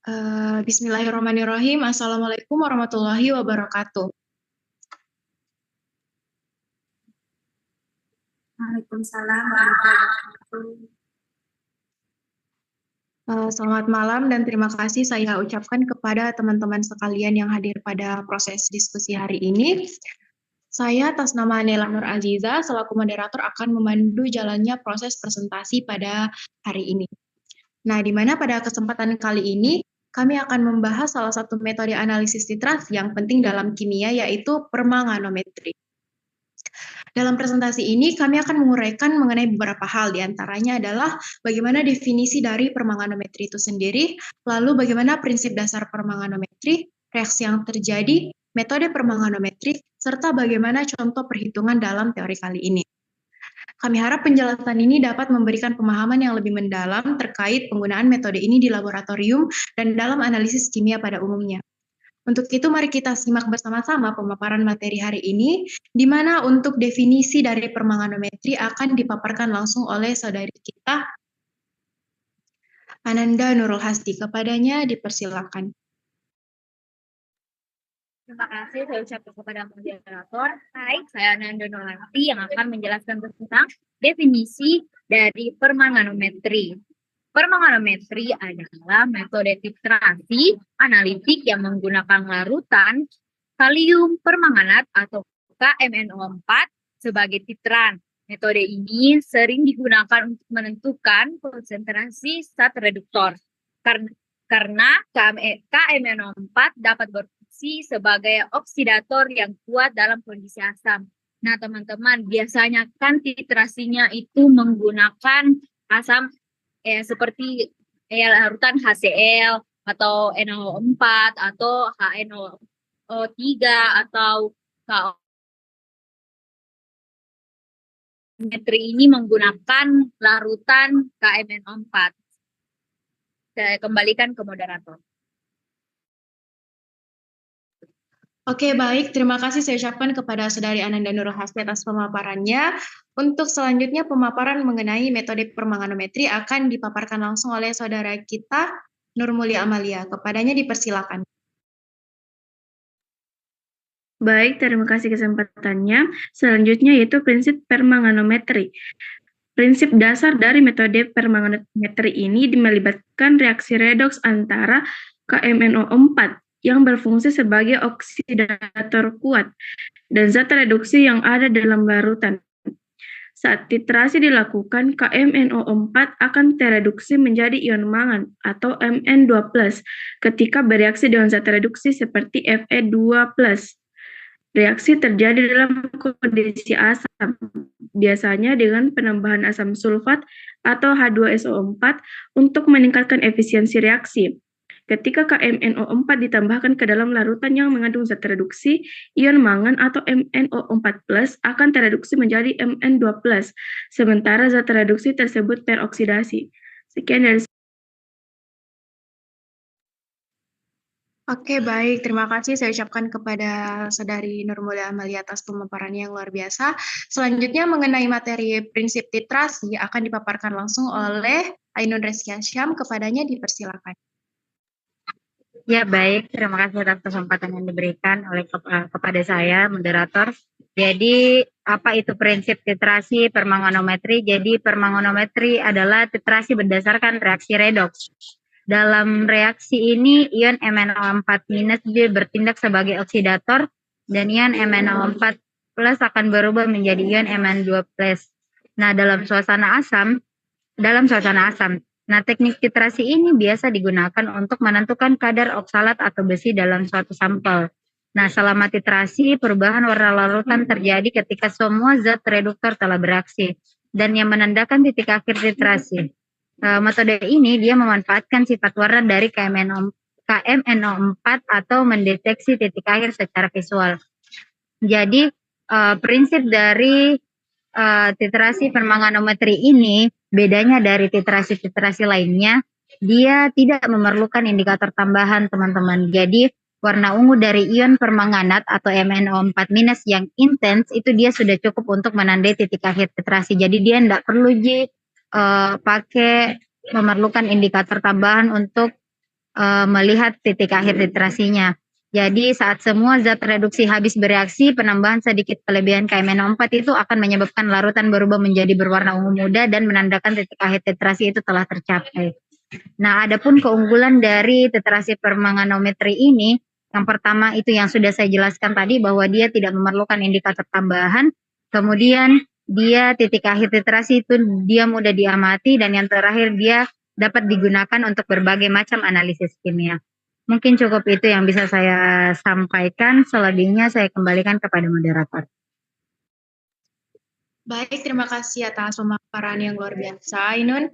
Bismillahirrahmanirrahim. Assalamualaikum warahmatullahi wabarakatuh. Waalaikumsalam warahmatullahi wabarakatuh. Selamat malam dan terima kasih saya ucapkan kepada teman-teman sekalian yang hadir pada proses diskusi hari ini. Saya atas nama Nela Nur Aziza selaku moderator akan memandu jalannya proses presentasi pada hari ini. Nah, di mana pada kesempatan kali ini kami akan membahas salah satu metode analisis titrasi yang penting dalam kimia yaitu permanganometri. Dalam presentasi ini, kami akan menguraikan mengenai beberapa hal, diantaranya adalah bagaimana definisi dari permanganometri itu sendiri, lalu bagaimana prinsip dasar permanganometri, reaksi yang terjadi, metode permanganometri, serta bagaimana contoh perhitungan dalam teori kali ini. Kami harap penjelasan ini dapat memberikan pemahaman yang lebih mendalam terkait penggunaan metode ini di laboratorium dan dalam analisis kimia pada umumnya. Untuk itu, mari kita simak bersama-sama pemaparan materi hari ini, di mana untuk definisi dari permanganometri akan dipaparkan langsung oleh saudari kita, Ananda Nurul Hasdi. Kepadanya dipersilakan. Terima kasih saya ucapkan kepada moderator. Hai, saya Nanda Nurlanti yang akan menjelaskan tentang definisi dari permanganometri. Permanganometri adalah metode titrasi analitik yang menggunakan larutan kalium permanganat atau KMNO4 sebagai titran. Metode ini sering digunakan untuk menentukan konsentrasi zat reduktor. Karena KMNO4 dapat berfungsi sebagai oksidator yang kuat dalam kondisi asam. Nah, teman-teman, biasanya kan titrasinya itu menggunakan asam seperti larutan HCl atau NO4 atau HNO3 atau KO. Metri ini menggunakan larutan KMNO4. Saya kembalikan ke moderator. Oke, baik. Terima kasih saya ucapkan kepada Saudari Ananda Nurul Hasbi atas pemaparannya. Untuk selanjutnya, pemaparan mengenai metode permanganometri akan dipaparkan langsung oleh saudara kita, Nur Mulia Amalia. Kepadanya dipersilakan. Baik, terima kasih kesempatannya. Selanjutnya yaitu prinsip permanganometri. Prinsip dasar dari metode permanganometri ini melibatkan reaksi redoks antara KMNO4 yang berfungsi sebagai oksidator kuat dan zat reduksi yang ada dalam larutan. Saat titrasi dilakukan, KMNO4 akan tereduksi menjadi ion mangan atau Mn2+, ketika bereaksi dengan zat reduksi seperti Fe2+. Reaksi terjadi dalam kondisi asam, biasanya dengan penambahan asam sulfat atau H2SO4 untuk meningkatkan efisiensi reaksi. Ketika KMNO4 ditambahkan ke dalam larutan yang mengandung zat reduksi, ion mangan atau MnO4+ akan tereduksi menjadi Mn2+, sementara zat reduksi tersebut teroksidasi. Sekian dari Oke, baik. Terima kasih saya ucapkan kepada Saudari Nur Mulia Amalia atas pemaparannya yang luar biasa. Selanjutnya mengenai materi prinsip titrasi akan dipaparkan langsung oleh Ainun Reskia Syam. Kepadanya dipersilakan. Ya, baik. Terima kasih atas kesempatan yang diberikan oleh kepada saya, moderator. Jadi, apa itu prinsip titrasi permanganometri? Jadi, permanganometri adalah titrasi berdasarkan reaksi redoks. Dalam reaksi ini, ion MnO4- dia bertindak sebagai oksidator, dan ion MnO4+ akan berubah menjadi ion Mn2+. Nah, dalam suasana asam, Nah, teknik titrasi ini biasa digunakan untuk menentukan kadar oksalat atau besi dalam suatu sampel. Nah, selama titrasi, perubahan warna larutan terjadi ketika semua zat reduktor telah beraksi, dan yang menandakan titik akhir titrasi. Metode ini dia memanfaatkan sifat warna dari KMNO4 atau mendeteksi titik akhir secara visual. Jadi, prinsip dari titrasi permanganometri ini bedanya dari titrasi-titrasi lainnya, dia tidak memerlukan indikator tambahan, teman-teman. Jadi warna ungu dari ion permanganat atau MnO4- yang intens itu dia sudah cukup untuk menandai titik akhir titrasi. Jadi dia tidak perlu pakai memerlukan indikator tambahan untuk melihat titik akhir titrasinya. Jadi saat semua zat reduksi habis bereaksi, penambahan sedikit kelebihan KMNO4 itu akan menyebabkan larutan berubah menjadi berwarna ungu muda dan menandakan titik akhir titrasi itu telah tercapai. Nah, adapun keunggulan dari titrasi permanganometri ini, yang pertama itu yang sudah saya jelaskan tadi bahwa dia tidak memerlukan indikator tambahan, kemudian dia titik akhir titrasi itu dia mudah diamati, dan yang terakhir dia dapat digunakan untuk berbagai macam analisis kimia. Mungkin cukup itu yang bisa saya sampaikan, selebihnya saya kembalikan kepada moderator. Baik, terima kasih atas pemaparan yang luar biasa, Ainun.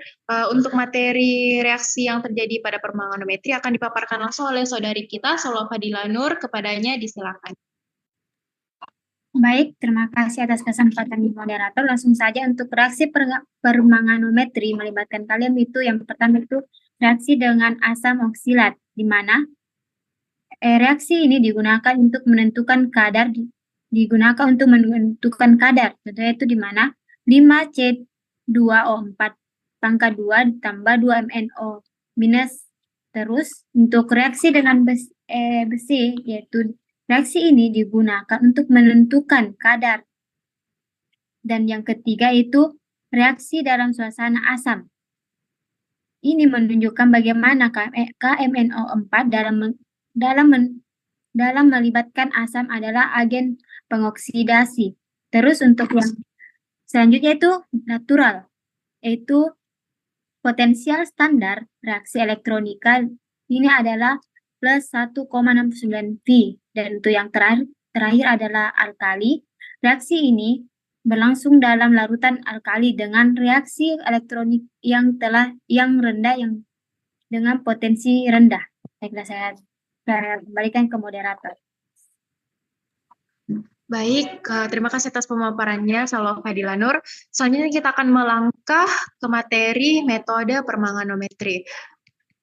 Untuk materi reaksi yang terjadi pada permanganometri akan dipaparkan langsung oleh saudari kita, Salwa Fadila Nur. Kepadanya disilakan. Baik, terima kasih atas kesempatan di moderator. Langsung saja untuk reaksi permanganometri melibatkan kalium itu yang pertama itu reaksi dengan asam oksilat, di mana reaksi ini digunakan untuk menentukan kadar contohnya itu di mana 5C2O4 pangkat 2 ditambah 2MnO minus. Terus untuk reaksi dengan besi yaitu reaksi ini digunakan untuk menentukan kadar. Dan yang ketiga itu reaksi dalam suasana asam. Ini menunjukkan bagaimana KMNO4 dalam melibatkan asam adalah agen pengoksidasi. Terus untuk yang selanjutnya itu natural, yaitu potensial standar reaksi elektronika ini adalah plus 1,69 V. Dan untuk yang terakhir adalah alkali. Reaksi ini berlangsung dalam larutan alkali dengan reaksi elektronik yang rendah dengan potensi rendah. Baiklah, saya kembalikan ke moderator. Baik, terima kasih atas pemaparannya, Salwa Fadila Nur. Selanjutnya kita akan melangkah ke materi metode permanganometri.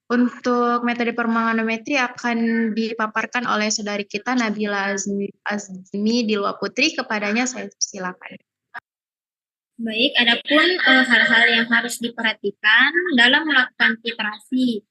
Untuk metode permanganometri akan dipaparkan oleh saudari kita, Nabila Azmi Dilwa Putri. Kepadanya saya silakan. Baik, adapun hal-hal yang harus diperhatikan dalam melakukan titrasi,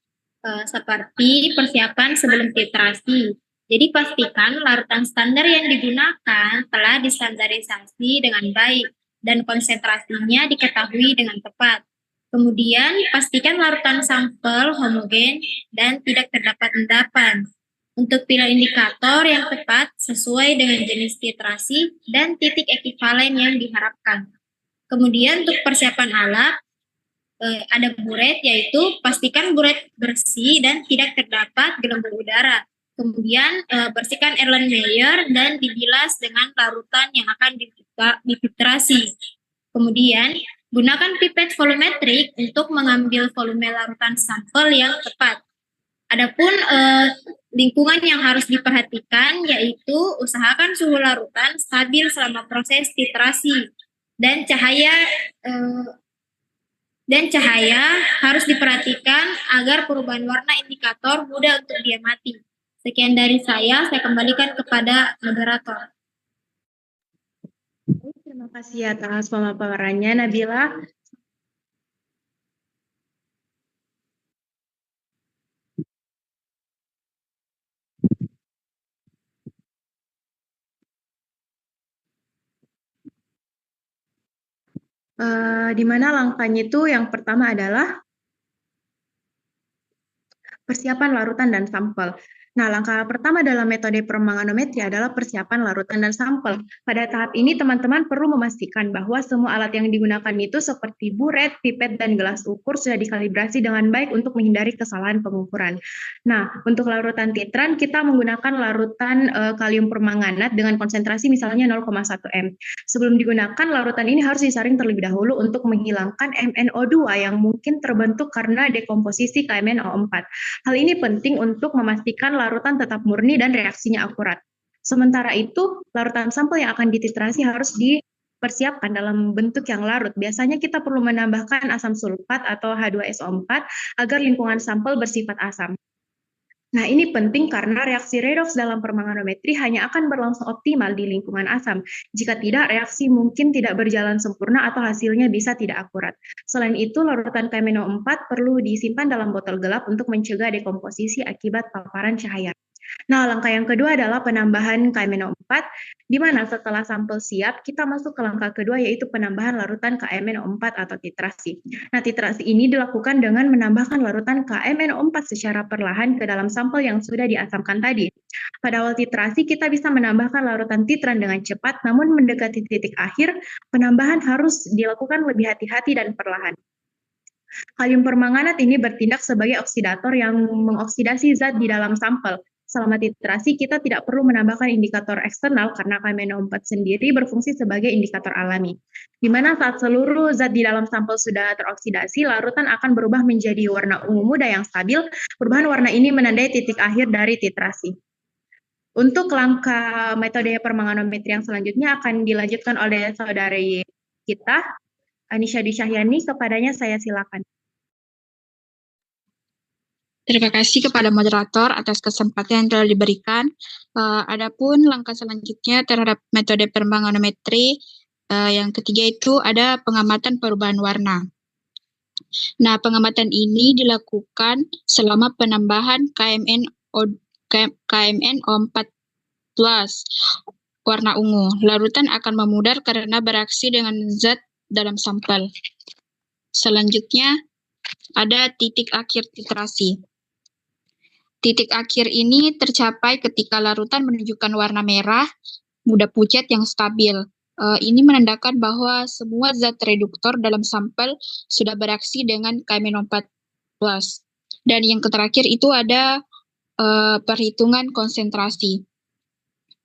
seperti persiapan sebelum titrasi. Jadi pastikan larutan standar yang digunakan telah distandarisasi dengan baik dan konsentrasinya diketahui dengan tepat. Kemudian pastikan larutan sampel homogen dan tidak terdapat endapan. Untuk pilih indikator yang tepat sesuai dengan jenis titrasi dan titik ekivalen yang diharapkan. Kemudian untuk persiapan alat, ada buret, yaitu pastikan buret bersih dan tidak terdapat gelembung udara. Kemudian bersihkan Erlenmeyer dan dibilas dengan larutan yang akan dititrasi. Kemudian gunakan pipet volumetrik untuk mengambil volume larutan sampel yang tepat. Adapun lingkungan yang harus diperhatikan yaitu usahakan suhu larutan stabil selama proses titrasi. Dan cahaya harus diperhatikan agar perubahan warna indikator mudah untuk diamati. Sekian dari saya kembalikan kepada moderator. Terima kasih atas pemaparannya, Nabila. Di mana langkahnya itu yang pertama adalah persiapan larutan dan sampel. Nah, langkah pertama dalam metode permanganometri adalah persiapan larutan dan sampel. Pada tahap ini, teman-teman perlu memastikan bahwa semua alat yang digunakan itu seperti buret, pipet, dan gelas ukur sudah dikalibrasi dengan baik untuk menghindari kesalahan pengukuran. Nah, untuk larutan titran, kita menggunakan larutan kalium permanganat dengan konsentrasi misalnya 0,1 m. Sebelum digunakan, larutan ini harus disaring terlebih dahulu untuk menghilangkan MnO2 yang mungkin terbentuk karena dekomposisi KMNO4. Hal ini penting untuk memastikan larutan tetap murni dan reaksinya akurat. Sementara itu, larutan sampel yang akan dititrasi harus dipersiapkan dalam bentuk yang larut. Biasanya kita perlu menambahkan asam sulfat atau H2SO4 agar lingkungan sampel bersifat asam. Nah, ini penting karena reaksi redoks dalam permanganometri hanya akan berlangsung optimal di lingkungan asam. Jika tidak, reaksi mungkin tidak berjalan sempurna atau hasilnya bisa tidak akurat. Selain itu, larutan KMNO4 perlu disimpan dalam botol gelap untuk mencegah dekomposisi akibat paparan cahaya. Nah, langkah yang kedua adalah penambahan KMNO4, di mana setelah sampel siap, kita masuk ke langkah kedua yaitu penambahan larutan KMNO4 atau titrasi. Nah, titrasi ini dilakukan dengan menambahkan larutan KMNO4 secara perlahan ke dalam sampel yang sudah diasamkan tadi. Pada awal titrasi, kita bisa menambahkan larutan titran dengan cepat, namun mendekati titik akhir, penambahan harus dilakukan lebih hati-hati dan perlahan. Kalium permanganat ini bertindak sebagai oksidator yang mengoksidasi zat di dalam sampel. Selama titrasi, kita tidak perlu menambahkan indikator eksternal karena KMNO4 sendiri berfungsi sebagai indikator alami. Di mana saat seluruh zat di dalam sampel sudah teroksidasi, larutan akan berubah menjadi warna ungu muda yang stabil. Perubahan warna ini menandai titik akhir dari titrasi. Untuk langkah metode permanganometri yang selanjutnya akan dilanjutkan oleh saudari kita, Anisha Cahyani, kepadanya saya silakan. Terima kasih kepada moderator atas kesempatan yang telah diberikan. Adapun langkah selanjutnya terhadap metode permanganometri, yang ketiga itu ada pengamatan perubahan warna. Nah, pengamatan ini dilakukan selama penambahan KMNO4+ warna ungu. Larutan akan memudar karena bereaksi dengan zat dalam sampel. Selanjutnya, ada titik akhir titrasi. Titik akhir ini tercapai ketika larutan menunjukkan warna merah, muda pucat yang stabil. Ini menandakan bahwa semua zat reduktor dalam sampel sudah bereaksi dengan KMNO4+. Dan yang terakhir itu ada perhitungan konsentrasi.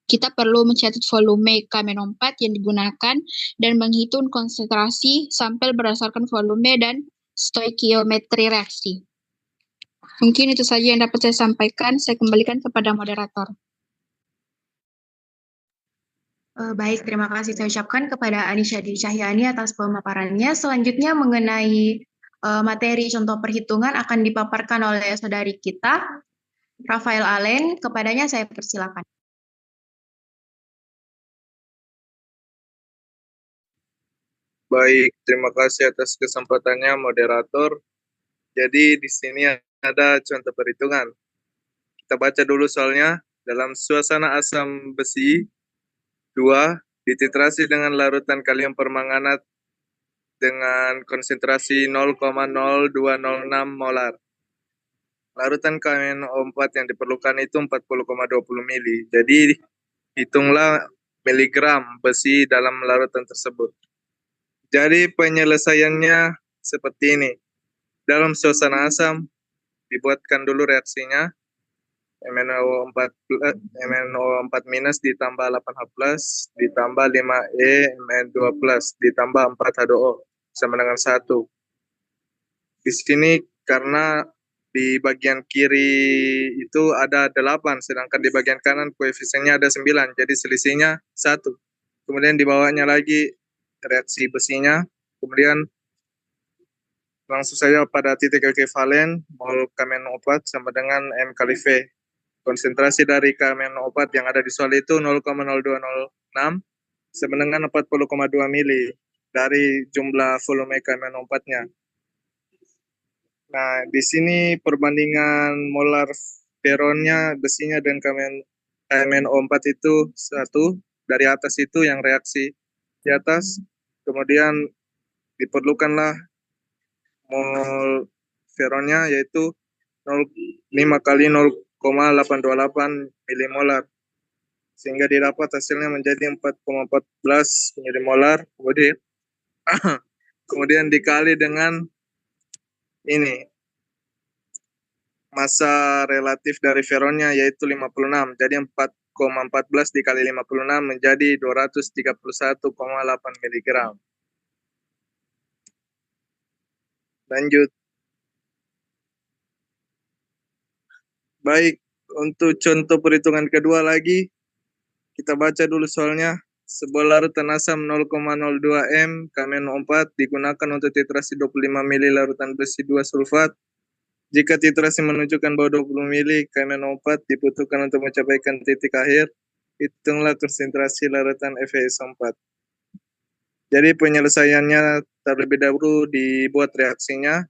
Kita perlu mencatat volume KMNO4 yang digunakan dan menghitung konsentrasi sampel berdasarkan volume dan stoikiometri reaksi. Mungkin itu saja yang dapat saya sampaikan. Saya kembalikan kepada moderator. Baik, terima kasih saya ucapkan kepada Anisha Cahyani atas pemaparannya. Selanjutnya mengenai materi contoh perhitungan akan dipaparkan oleh saudari kita, Rafael Allen. Kepadanya saya persilakan. Baik, terima kasih atas kesempatannya moderator. Jadi di sini ada contoh perhitungan. Kita baca dulu soalnya. Dalam suasana asam besi 2 dititrasi dengan larutan kalium permanganat dengan konsentrasi 0,0206 molar. Larutan KMNO4 yang diperlukan itu 40,20 mili. Jadi hitunglah miligram besi dalam larutan tersebut. Jadi penyelesaiannya seperti ini. Dalam suasana asam dibuatkan dulu reaksinya. MnO4 minus ditambah 8H+ ditambah 5E Mn2+ ditambah 4H2O sama dengan 1. Di sini karena di bagian kiri itu ada 8, sedangkan di bagian kanan koefisiennya ada 9, jadi selisihnya 1. Kemudian di bawahnya lagi reaksi besinya, kemudian langsung saja pada titik ekivalen mol KMNO4 sama dengan M kali V. Konsentrasi dari KMNO4 yang ada di soal itu 0,0206 sama dengan 40,2 mili dari jumlah volume KMNO4-nya. Nah, di sini perbandingan molar feronnya, besinya dan KMNO4 itu 1. Dari atas itu yang reaksi di atas, kemudian diperlukanlah mol feronnya yaitu 5 kali 0,828 milimolar, sehingga didapat hasilnya menjadi 4,14 milimolar. Kemudian dikali dengan ini massa relatif dari feronnya yaitu 56, jadi 4,14 dikali 56 menjadi 231,8 mg. Lanjut. Baik, untuk contoh perhitungan kedua lagi, kita baca dulu soalnya. Sebuah larutan asam 0,02 m KMNO4 digunakan untuk titrasi 25 mili larutan besi 2 sulfat Jika titrasi menunjukkan bahwa 20 mili KMNO4 dibutuhkan untuk mencapai titik akhir, hitunglah konsentrasi larutan FeSO4. Jadi penyelesaiannya terlebih dahulu dibuat reaksinya,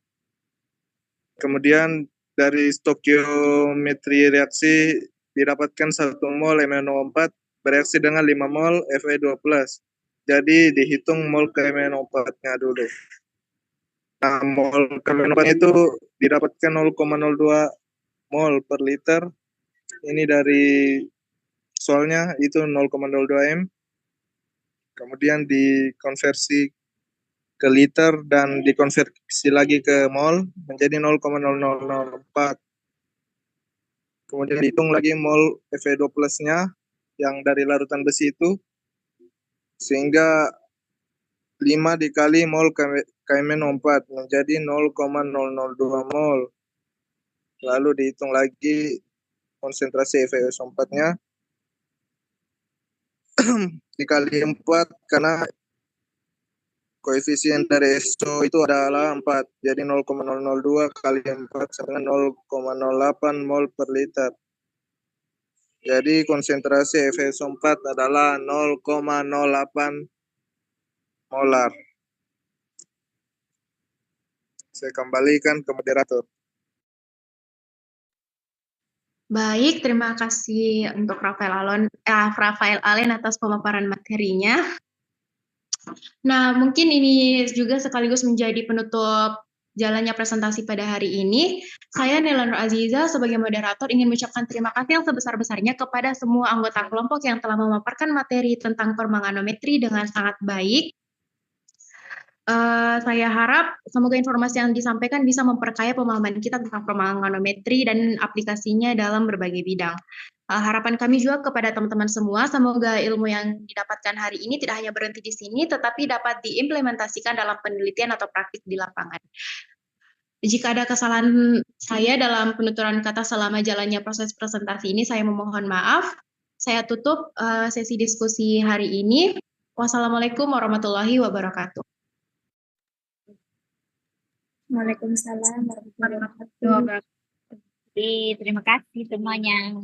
kemudian dari stokiometri reaksi didapatkan 1 mol MnO4 bereaksi dengan 5 mol Fe2+. Jadi dihitung mol KMNO4-nya dulu. Nah, mol KMNO4 itu didapatkan 0,02 mol per liter. Ini dari soalnya itu 0,02 M. Kemudian dikonversi ke liter dan dikonversi lagi ke mol menjadi 0,0004. Kemudian dihitung lagi mol Fe2+-nya yang dari larutan besi itu, sehingga 5 dikali mol KMNO4 menjadi 0,002 mol. Lalu dihitung lagi konsentrasi FeSO4-nya dikali 4 karena koefisien dari SO itu adalah 4. Jadi 0,002 kali 4 sama dengan 0,08 mol per liter. Jadi konsentrasi FeSO4 adalah 0,08 molar. Saya kembalikan ke moderator. Baik, terima kasih untuk Rafael Allen atas pemaparan materinya. Nah, mungkin ini juga sekaligus menjadi penutup jalannya presentasi pada hari ini. Saya Nela Nur Aziza sebagai moderator ingin mengucapkan terima kasih yang sebesar-besarnya kepada semua anggota kelompok yang telah memaparkan materi tentang permanganometri dengan sangat baik. Saya harap semoga informasi yang disampaikan bisa memperkaya pemahaman kita tentang permanganometri dan aplikasinya dalam berbagai bidang. Harapan kami juga kepada teman-teman semua, semoga ilmu yang didapatkan hari ini tidak hanya berhenti di sini, tetapi dapat diimplementasikan dalam penelitian atau praktik di lapangan. Jika ada kesalahan saya dalam penuturan kata selama jalannya proses presentasi ini, saya memohon maaf. Saya tutup sesi diskusi hari ini. Wassalamualaikum warahmatullahi wabarakatuh. Waalaikumsalam warahmatullahi wabarakatuh. Terima kasih semuanya.